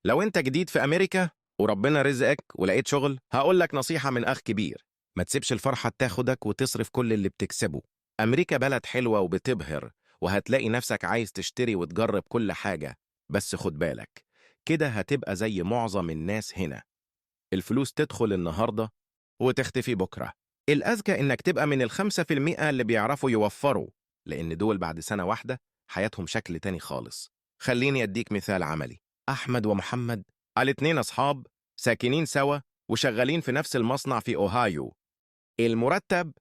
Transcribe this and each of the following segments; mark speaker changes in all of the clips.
Speaker 1: لو انت جديد في امريكا وربنا رزقك ولقيت شغل، هقول لك نصيحة من اخ كبير: ما تسيبش الفرحة تاخدك وتصرف كل اللي بتكسبه. امريكا بلد حلوة وبتبهر، وهتلاقي نفسك عايز تشتري وتجرب كل حاجة. بس خد بالك، كده هتبقى زي معظم الناس هنا، الفلوس تدخل النهاردة وتختفي بكرة. الأذكى إنك تبقى من ال5% اللي بيعرفوا يوفروا، لأن دول بعد سنة واحدة حياتهم شكل تاني خالص. خليني أديك مثال عملي. أحمد ومحمد الاتنين أصحاب، ساكنين سوا وشغالين في نفس المصنع في أوهايو. المرتب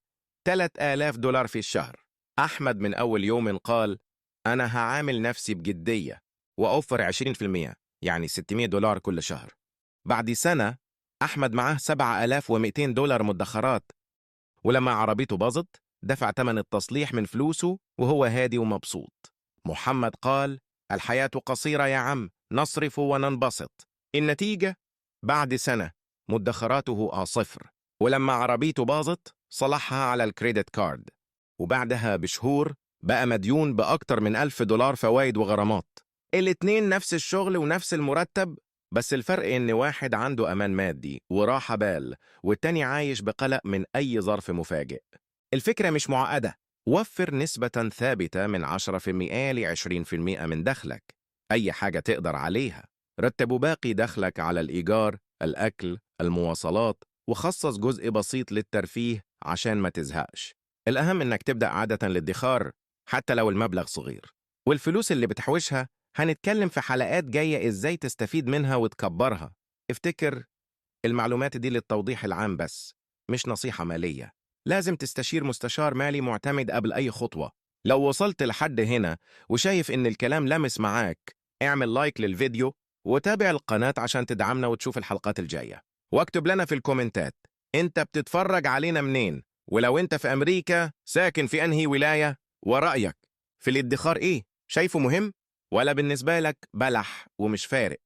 Speaker 1: $3000 في الشهر. أحمد من أول يوم قال: أنا هعامل نفسي بجدية وأوفر 20%، يعني $600 كل شهر. بعد سنة أحمد معاه $7200 مدخرات، ولما عربيته باظت دفع تمن التصليح من فلوسه وهو هادي ومبسوط. محمد قال: الحياة قصيرة يا عم، نصرف وننبسط. النتيجة، بعد سنة مدخراته صفر، ولما عربيته باظت صلحها على الكريدت كارد، وبعدها بشهور بقى مديون بأكتر من $1000 فوائد وغرامات. الاتنين نفس الشغل ونفس المرتب، بس الفرق إن واحد عنده أمان مادي وراحة بال، والتاني عايش بقلق من أي ظرف مفاجئ. الفكرة مش معقدة، وفر نسبة ثابتة من 10% ل 20% من دخلك، أي حاجة تقدر عليها. رتب باقي دخلك على الإيجار، الأكل، المواصلات، وخصص جزء بسيط للترفيه عشان ما تزهقش. الأهم إنك تبدأ عادة للادخار حتى لو المبلغ صغير. والفلوس اللي بتحوشها هنتكلم في حلقات جاية إزاي تستفيد منها وتكبرها. افتكر، المعلومات دي للتوضيح العام بس، مش نصيحة مالية. لازم تستشير مستشار مالي معتمد قبل أي خطوة. لو وصلت لحد هنا وشايف إن الكلام لمس معاك، اعمل لايك للفيديو وتابع القناة عشان تدعمنا وتشوف الحلقات الجاية. واكتب لنا في الكومنتات انت بتتفرج علينا منين، ولو انت في أمريكا ساكن في أنهي ولاية، ورأيك في الادخار ايه؟ شايفه مهم ولا بالنسبة لك بلح ومش فارق؟